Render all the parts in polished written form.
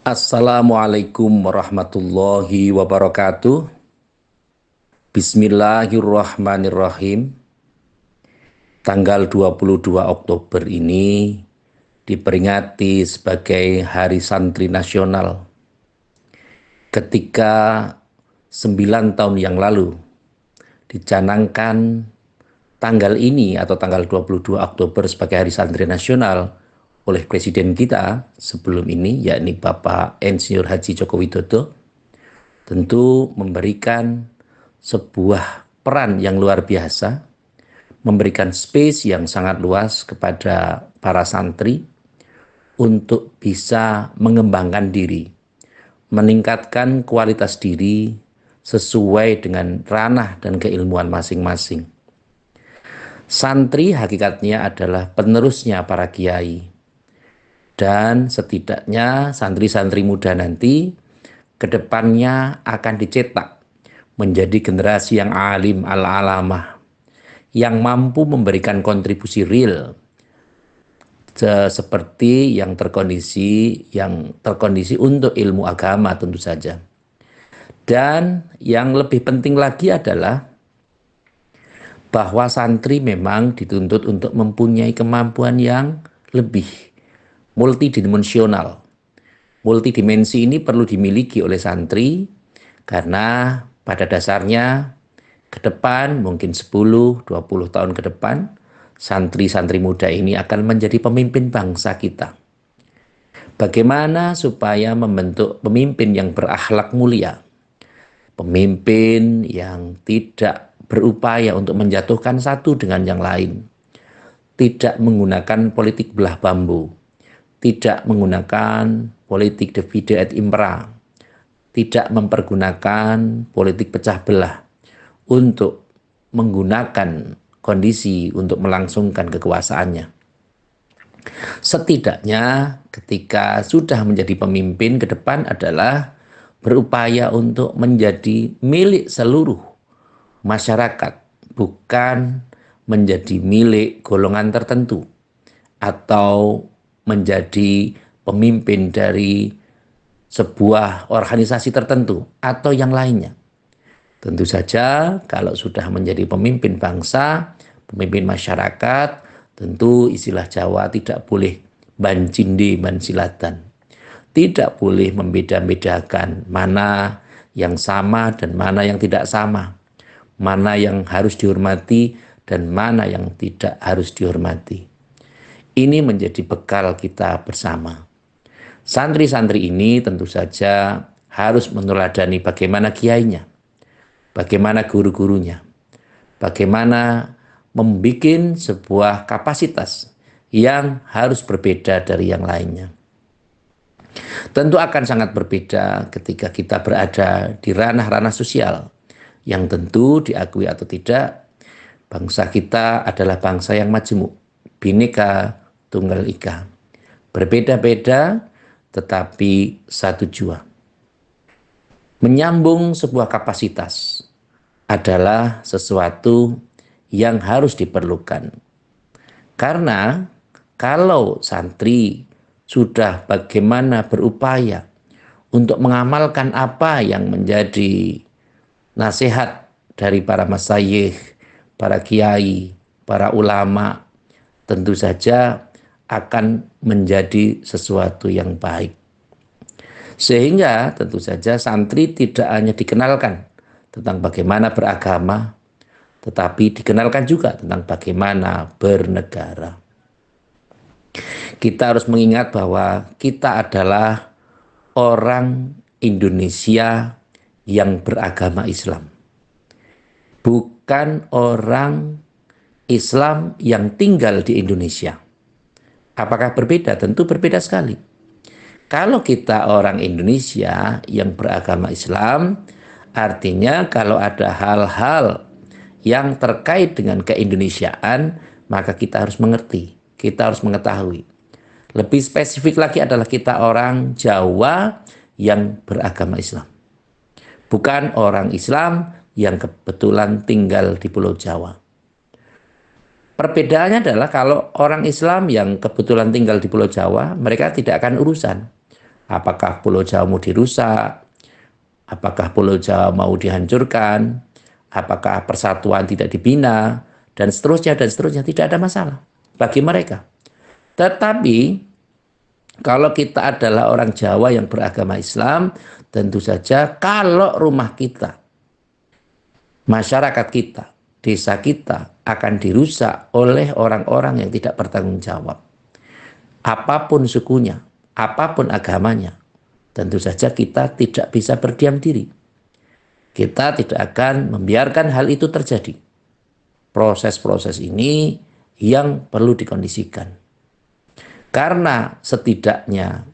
Assalamualaikum warahmatullahi wabarakatuh. Bismillahirrahmanirrahim. Tanggal 22 Oktober ini diperingati sebagai Hari Santri Nasional. Ketika 9 tahun yang lalu dicanangkan tanggal ini atau tanggal 22 Oktober sebagai Hari Santri Nasional oleh Presiden kita sebelum ini, yakni Bapak Insinyur Haji Joko Widodo, tentu memberikan sebuah peran yang luar biasa, memberikan space yang sangat luas kepada para santri untuk bisa mengembangkan diri, meningkatkan kualitas diri sesuai dengan ranah dan keilmuan masing-masing. Santri hakikatnya adalah penerusnya para kiai, dan setidaknya santri-santri muda nanti kedepannya akan dicetak menjadi generasi yang alim al-alamah, yang mampu memberikan kontribusi real seperti yang terkondisi untuk ilmu agama tentu saja. Dan yang lebih penting lagi adalah bahwa santri memang dituntut untuk mempunyai kemampuan yang lebih multidimensional. Multidimensi ini perlu dimiliki oleh santri karena pada dasarnya ke depan, mungkin 10-20 tahun ke depan, santri-santri muda ini akan menjadi pemimpin bangsa kita. Bagaimana supaya membentuk pemimpin yang berakhlak mulia, pemimpin yang tidak berupaya untuk menjatuhkan satu dengan yang lain, tidak menggunakan politik belah bambu, tidak menggunakan politik divide et impera, tidak mempergunakan politik pecah belah untuk menggunakan kondisi untuk melangsungkan kekuasaannya. Setidaknya ketika sudah menjadi pemimpin ke depan adalah berupaya untuk menjadi milik seluruh masyarakat, bukan menjadi milik golongan tertentu atau menjadi pemimpin dari sebuah organisasi tertentu atau yang lainnya. Tentu saja kalau sudah menjadi pemimpin bangsa, pemimpin masyarakat, tentu istilah Jawa tidak boleh bancinde bansilatan. Tidak boleh membeda-bedakan mana yang sama dan mana yang tidak sama. Mana yang harus dihormati dan mana yang tidak harus dihormati. Ini menjadi bekal kita bersama. Santri-santri ini tentu saja harus meneladani bagaimana kiainya, bagaimana guru-gurunya, bagaimana membuat sebuah kapasitas yang harus berbeda dari yang lainnya. Tentu akan sangat berbeda ketika kita berada di ranah-ranah sosial yang tentu diakui atau tidak, bangsa kita adalah bangsa yang majemuk, Bhinneka Tunggal Ika. Berbeda-beda tetapi satu jua. Menyambung sebuah kapasitas adalah sesuatu yang harus diperlukan. Karena kalau santri sudah bagaimana berupaya untuk mengamalkan apa yang menjadi nasihat dari para masyayikh, para kiai, para ulama, tentu saja akan menjadi sesuatu yang baik. Sehingga tentu saja santri tidak hanya dikenalkan tentang bagaimana beragama, tetapi dikenalkan juga tentang bagaimana bernegara. Kita harus mengingat bahwa kita adalah orang Indonesia yang beragama Islam, bukan orang Islam yang tinggal di Indonesia. Apakah berbeda? Tentu berbeda sekali. Kalau kita orang Indonesia yang beragama Islam, artinya kalau ada hal-hal yang terkait dengan keindonesiaan, maka kita harus mengerti, kita harus mengetahui. Lebih spesifik lagi adalah kita orang Jawa yang beragama Islam, bukan orang Islam yang kebetulan tinggal di Pulau Jawa. Perbedaannya adalah kalau orang Islam yang kebetulan tinggal di Pulau Jawa, mereka tidak akan urusan Apakah Pulau Jawa mau dirusak? Apakah Pulau Jawa mau dihancurkan? Apakah persatuan tidak dibina? Dan seterusnya, tidak ada masalah bagi mereka. Tetapi kalau kita adalah orang Jawa yang beragama Islam, tentu saja kalau rumah kita, masyarakat kita, desa kita akan dirusak oleh orang-orang yang tidak bertanggung jawab. Apapun sukunya, apapun agamanya, tentu saja kita tidak bisa berdiam diri. Kita tidak akan membiarkan hal itu terjadi. Proses-proses ini yang perlu dikondisikan. Karena setidaknya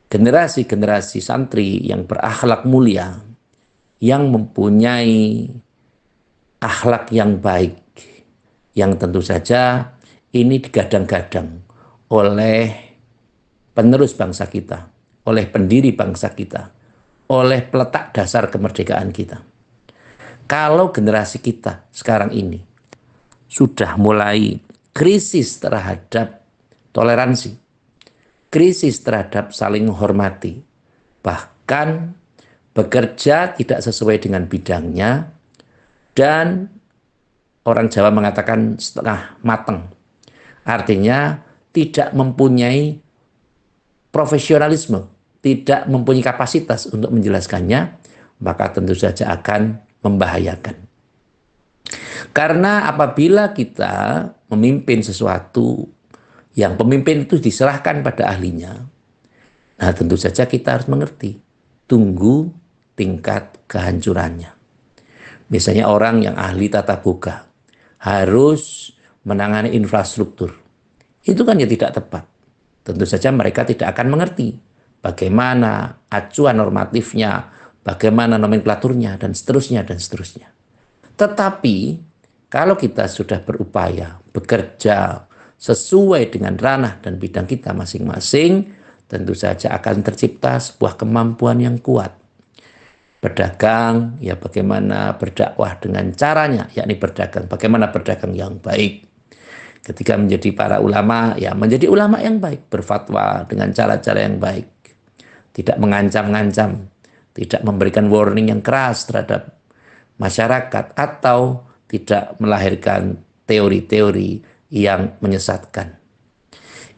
generasi-generasi santri yang berakhlak mulia, yang mempunyai akhlak yang baik, yang tentu saja ini digadang-gadang oleh penerus bangsa kita, oleh pendiri bangsa kita, oleh peletak dasar kemerdekaan kita. Kalau generasi kita sekarang ini sudah mulai krisis terhadap toleransi, krisis terhadap saling menghormati, bahkan bekerja tidak sesuai dengan bidangnya, dan orang Jawa mengatakan setengah mateng. Artinya tidak mempunyai profesionalisme, tidak mempunyai kapasitas untuk menjelaskannya, maka tentu saja akan membahayakan. Karena apabila kita memimpin sesuatu yang pemimpin itu diserahkan pada ahlinya, nah tentu saja kita harus mengerti, tunggu tingkat kehancurannya. Misalnya orang yang ahli tata boga harus menangani infrastruktur, itu kan ya tidak tepat. Tentu saja mereka tidak akan mengerti bagaimana acuan normatifnya, bagaimana nomenklaturnya, dan seterusnya, dan seterusnya. Tetapi kalau kita sudah berupaya bekerja sesuai dengan ranah dan bidang kita masing-masing, tentu saja akan tercipta sebuah kemampuan yang kuat. Berdagang, ya bagaimana berdakwah dengan caranya, yakni berdagang, bagaimana berdagang yang baik. Ketika menjadi para ulama, ya menjadi ulama yang baik, berfatwa dengan cara-cara yang baik. Tidak mengancam-ngancam, tidak memberikan warning yang keras terhadap masyarakat, atau tidak melahirkan teori-teori yang menyesatkan.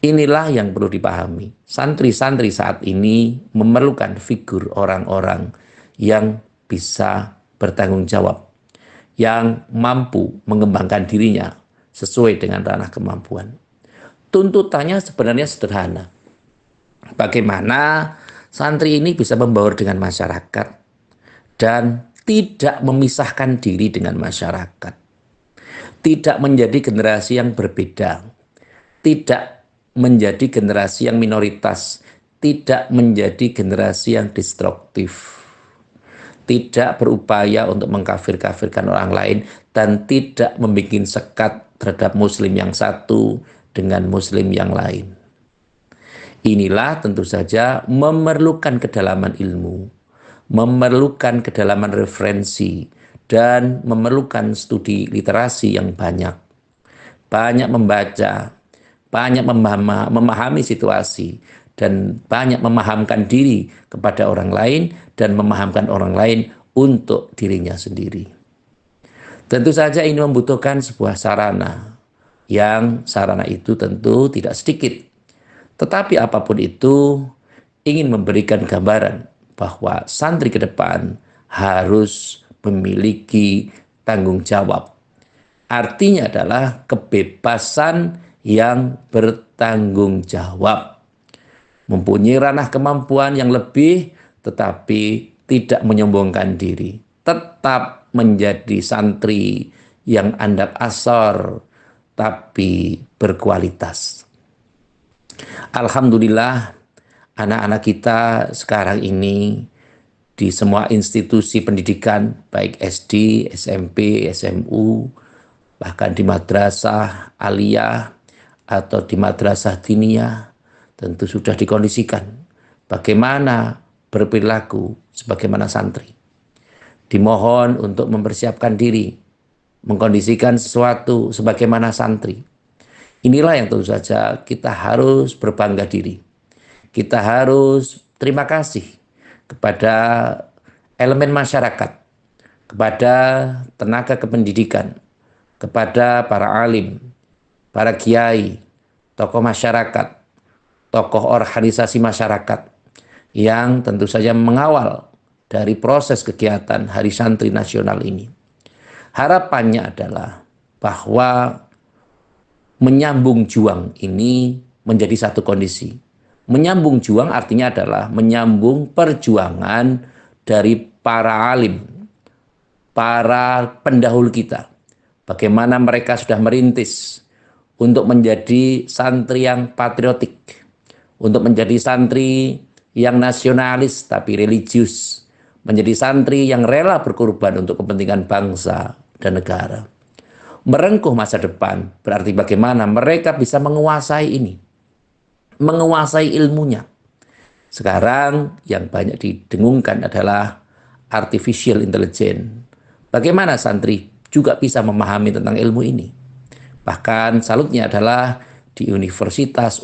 Inilah yang perlu dipahami. Santri-santri saat ini memerlukan figur orang-orang yang bisa bertanggung jawab, yang mampu mengembangkan dirinya sesuai dengan ranah kemampuan. Tuntutannya sebenarnya sederhana. Bagaimana santri ini bisa membaur dengan masyarakat dan tidak memisahkan diri dengan masyarakat. Tidak menjadi generasi yang berbeda. Tidak menjadi generasi yang minoritas. Tidak menjadi generasi yang destruktif. Tidak berupaya untuk mengkafir-kafirkan orang lain dan tidak membuat sekat terhadap muslim yang satu dengan muslim yang lain. Inilah tentu saja memerlukan kedalaman ilmu, memerlukan kedalaman referensi, dan memerlukan studi literasi yang banyak. Banyak membaca, banyak memahami situasi, dan banyak memahamkan diri kepada orang lain dan memahamkan orang lain untuk dirinya sendiri. Tentu saja ini membutuhkan sebuah sarana, yang sarana itu tentu tidak sedikit. Tetapi apapun itu ingin memberikan gambaran bahwa santri ke depan harus memiliki tanggung jawab. Artinya adalah kebebasan yang bertanggung jawab. Mempunyai ranah kemampuan yang lebih, tetapi tidak menyombongkan diri. Tetap menjadi santri yang andap asor, tapi berkualitas. Alhamdulillah, anak-anak kita sekarang ini di semua institusi pendidikan, baik SD, SMP, SMU, bahkan di madrasah aliyah atau di madrasah diniyah, tentu sudah dikondisikan bagaimana berperilaku sebagaimana santri. Dimohon untuk mempersiapkan diri, mengkondisikan sesuatu sebagaimana santri. Inilah yang tentu saja kita harus berbangga diri. Kita harus terima kasih kepada elemen masyarakat, kepada tenaga kependidikan, kepada para alim, para kiai, tokoh masyarakat, tokoh organisasi masyarakat yang tentu saja mengawal dari proses kegiatan Hari Santri Nasional ini. Harapannya adalah bahwa menyambung juang ini menjadi satu kondisi. Menyambung juang artinya adalah menyambung perjuangan dari para alim, para pendahulu kita. Bagaimana mereka sudah merintis untuk menjadi santri yang patriotik, untuk menjadi santri yang nasionalis tapi religius, menjadi santri yang rela berkorban untuk kepentingan bangsa dan negara. Merengkuh masa depan berarti bagaimana mereka bisa menguasai ini, menguasai ilmunya. Sekarang yang banyak didengungkan adalah artificial intelligence. Bagaimana santri juga bisa memahami tentang ilmu ini. Bahkan salutnya adalah di universitas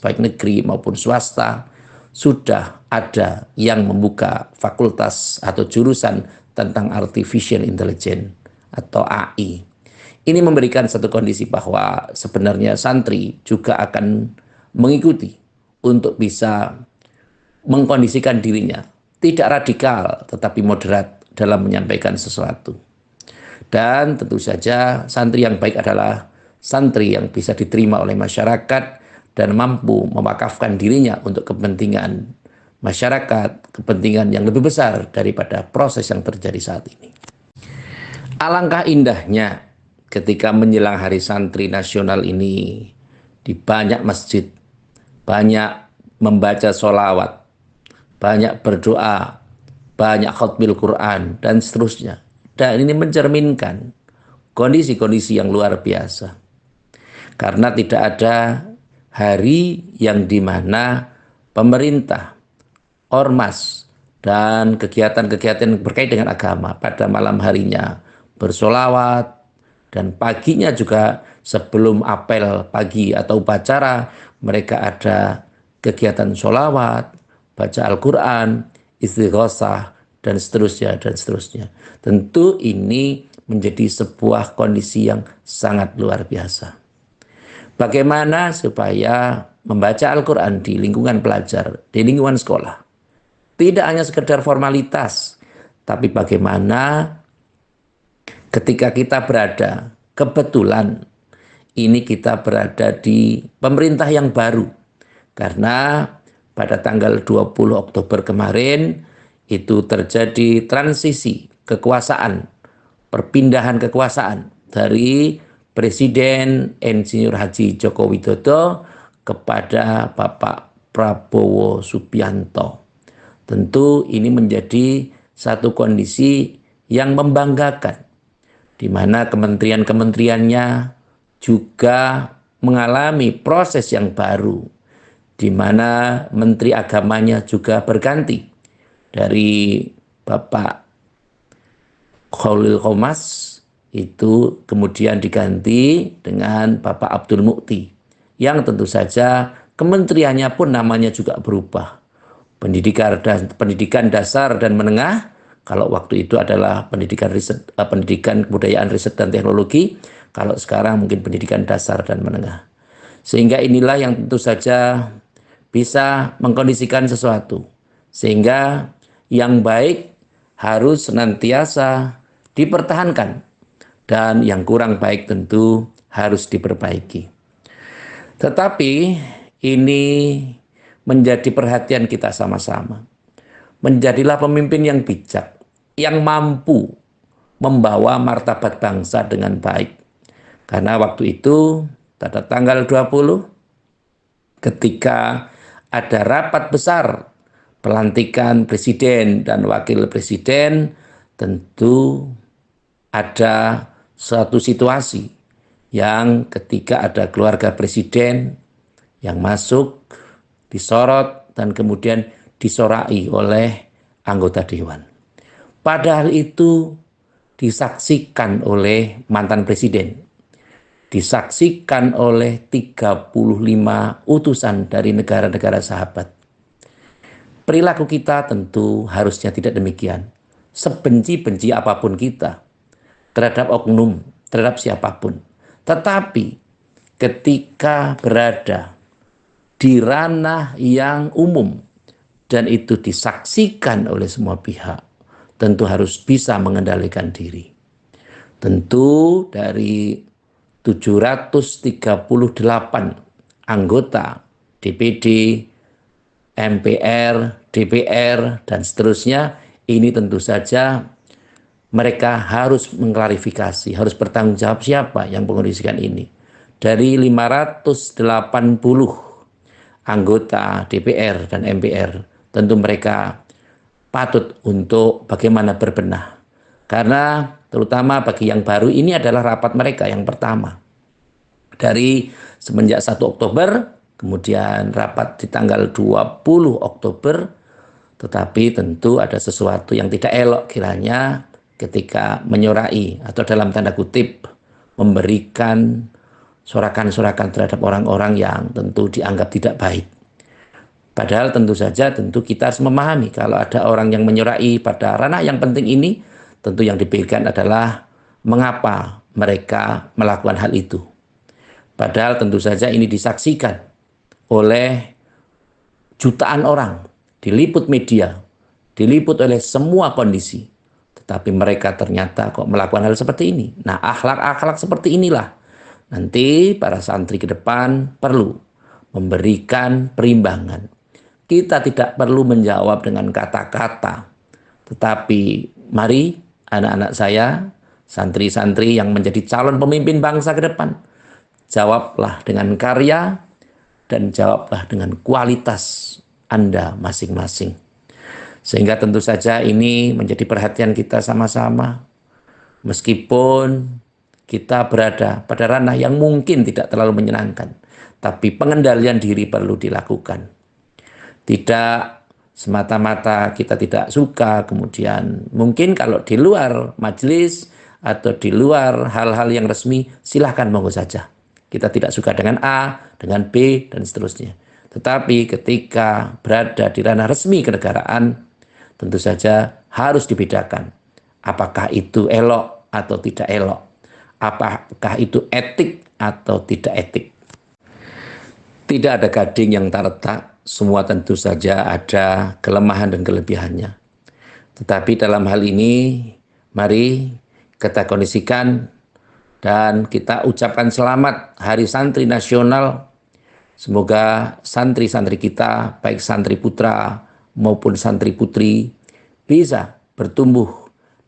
baik negeri maupun swasta sudah ada yang membuka fakultas atau jurusan tentang artificial intelligence atau AI. Ini memberikan satu kondisi bahwa sebenarnya santri juga akan mengikuti untuk bisa mengkondisikan dirinya tidak radikal tetapi moderat dalam menyampaikan sesuatu. Dan tentu saja santri yang baik adalah santri yang bisa diterima oleh masyarakat dan mampu mewakafkan dirinya untuk kepentingan masyarakat, kepentingan yang lebih besar daripada proses yang terjadi saat ini. Alangkah indahnya ketika menjelang Hari Santri Nasional ini di banyak masjid, banyak membaca sholawat, banyak berdoa, banyak khatmil Quran, dan seterusnya. Dan ini mencerminkan kondisi-kondisi yang luar biasa. Karena tidak ada hari yang dimana pemerintah, ormas, dan kegiatan-kegiatan berkait dengan agama pada malam harinya bersolawat, dan paginya juga sebelum apel pagi atau upacara mereka ada kegiatan solawat, baca Al-Quran, istighosah, dan seterusnya, dan seterusnya. Tentu ini menjadi sebuah kondisi yang sangat luar biasa. Bagaimana supaya membaca Al-Quran di lingkungan pelajar, di lingkungan sekolah, tidak hanya sekedar formalitas, tapi bagaimana ketika kita berada, kebetulan ini kita berada di pemerintah yang baru. Karena pada tanggal 20 Oktober kemarin, itu terjadi transisi kekuasaan, perpindahan kekuasaan dari Presiden Insinyur Haji Joko Widodo kepada Bapak Prabowo Subianto. Tentu ini menjadi satu kondisi yang membanggakan, di mana kementerian-kementeriannya juga mengalami proses yang baru, di mana menteri agamanya juga berganti dari Bapak Khalil Qomas itu kemudian diganti dengan Bapak Abdul Mukti, yang tentu saja kementeriannya pun namanya juga berubah. Pendidikan dasar dan menengah, kalau waktu itu adalah pendidikan kebudayaan, riset dan teknologi, kalau sekarang mungkin pendidikan dasar dan menengah. Sehingga inilah yang tentu saja bisa mengkondisikan sesuatu, sehingga yang baik harus senantiasa dipertahankan dan yang kurang baik tentu harus diperbaiki. Tetapi ini menjadi perhatian kita sama-sama. Menjadilah pemimpin yang bijak, yang mampu membawa martabat bangsa dengan baik. Karena waktu itu pada tanggal 20 ketika ada rapat besar pelantikan presiden dan wakil presiden, tentu ada suatu situasi yang ketika ada keluarga presiden yang masuk, disorot, dan kemudian disorai oleh anggota dewan. Padahal itu disaksikan oleh mantan presiden, disaksikan oleh 35 utusan dari negara-negara sahabat. Perilaku kita tentu harusnya tidak demikian. Sebenci-benci apapun kita terhadap oknum, terhadap siapapun. Tetapi ketika berada di ranah yang umum dan itu disaksikan oleh semua pihak, tentu harus bisa mengendalikan diri. Tentu dari 738 anggota DPD, MPR, DPR, dan seterusnya, ini tentu saja mereka harus mengklarifikasi, harus bertanggung jawab siapa yang mengkondisikan ini. Dari 580 anggota DPR dan MPR, tentu mereka patut untuk bagaimana berbenah. Karena terutama bagi yang baru, ini adalah rapat mereka yang pertama. Dari semenjak 1 Oktober, kemudian rapat di tanggal 20 Oktober, tetapi tentu ada sesuatu yang tidak elok kiranya ketika menyorai atau dalam tanda kutip memberikan sorakan-sorakan terhadap orang-orang yang tentu dianggap tidak baik. Padahal tentu saja kita harus memahami kalau ada orang yang menyorai pada ranah yang penting ini, tentu yang dipikirkan adalah mengapa mereka melakukan hal itu. Padahal tentu saja ini disaksikan oleh jutaan orang, diliput media, diliput oleh semua kondisi. Tetapi mereka ternyata kok melakukan hal seperti ini. Nah, akhlak-akhlak seperti inilah nanti para santri ke depan perlu memberikan perimbangan. Kita tidak perlu menjawab dengan kata-kata, tetapi mari anak-anak saya, santri-santri yang menjadi calon pemimpin bangsa ke depan, jawablah dengan karya dan jawablah dengan kualitas Anda masing-masing. Sehingga tentu saja ini menjadi perhatian kita sama-sama. Meskipun kita berada pada ranah yang mungkin tidak terlalu menyenangkan, tapi pengendalian diri perlu dilakukan. Tidak semata-mata kita tidak suka, kemudian mungkin kalau di luar majelis atau di luar hal-hal yang resmi, silahkan monggo saja. Kita tidak suka dengan A, dengan B, dan seterusnya. Tetapi ketika berada di ranah resmi kenegaraan, tentu saja harus dibedakan. Apakah itu elok atau tidak elok? Apakah itu etik atau tidak etik? Tidak ada gading yang tak retak, semua tentu saja ada kelemahan dan kelebihannya. Tetapi dalam hal ini, mari kita kondisikan dan kita ucapkan selamat Hari Santri Nasional. Semoga santri-santri kita, baik santri putra maupun santri putri, bisa bertumbuh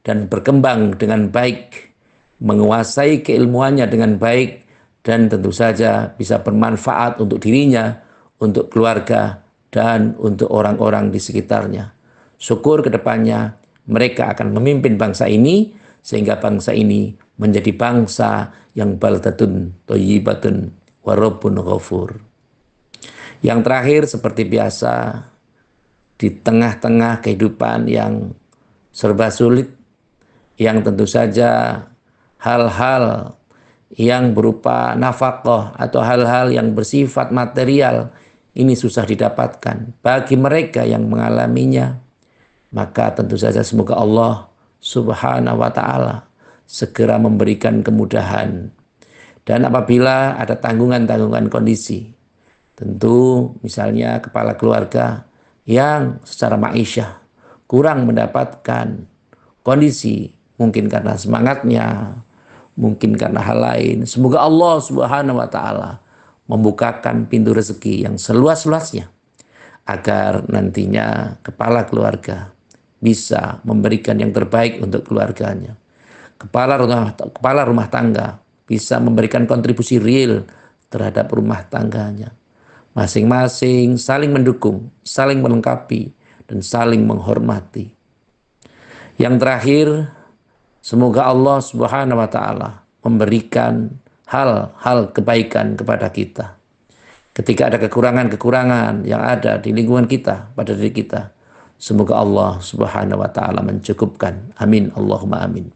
dan berkembang dengan baik, menguasai keilmuannya dengan baik, dan tentu saja bisa bermanfaat untuk dirinya, untuk keluarga, dan untuk orang-orang di sekitarnya. Syukur ke depannya mereka akan memimpin bangsa ini, sehingga bangsa ini menjadi bangsa yang baldatun thayyibatun wa rabbun ghafur. Yang terakhir, seperti biasa, di tengah-tengah kehidupan yang serba sulit, yang tentu saja hal-hal yang berupa nafkah atau hal-hal yang bersifat material ini susah didapatkan bagi mereka yang mengalaminya, maka tentu saja semoga Allah Subhanahu wa ta'ala segera memberikan kemudahan. Dan apabila ada tanggungan-tanggungan kondisi, tentu misalnya kepala keluarga yang secara ma'isyah kurang mendapatkan kondisi, mungkin karena semangatnya, mungkin karena hal lain, semoga Allah Subhanahu wa ta'ala membukakan pintu rezeki yang seluas-luasnya agar nantinya kepala keluarga bisa memberikan yang terbaik untuk keluarganya. Kepala rumah tangga bisa memberikan kontribusi real terhadap rumah tangganya. Masing-masing saling mendukung, saling melengkapi, dan saling menghormati. Yang terakhir, semoga Allah Subhanahu wa ta'ala memberikan hal-hal kebaikan kepada kita. Ketika ada kekurangan-kekurangan yang ada di lingkungan kita, pada diri kita, semoga Allah Subhanahu wa ta'ala mencukupkan. Amin, Allahumma amin.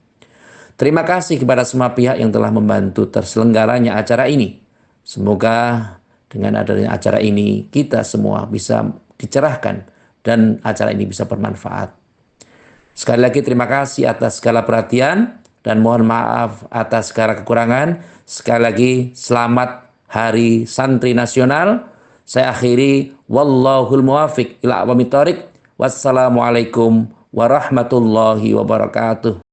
Terima kasih kepada semua pihak yang telah membantu terselenggaranya acara ini. Semoga dengan adanya acara ini kita semua bisa dicerahkan dan acara ini bisa bermanfaat. Sekali lagi terima kasih atas segala perhatian dan mohon maaf atas segala kekurangan. Sekali lagi selamat Hari Santri Nasional. Saya akhiri, wallahul muwafiq ila aqwamit thoriq. Wassalamualaikum warahmatullahi wabarakatuh.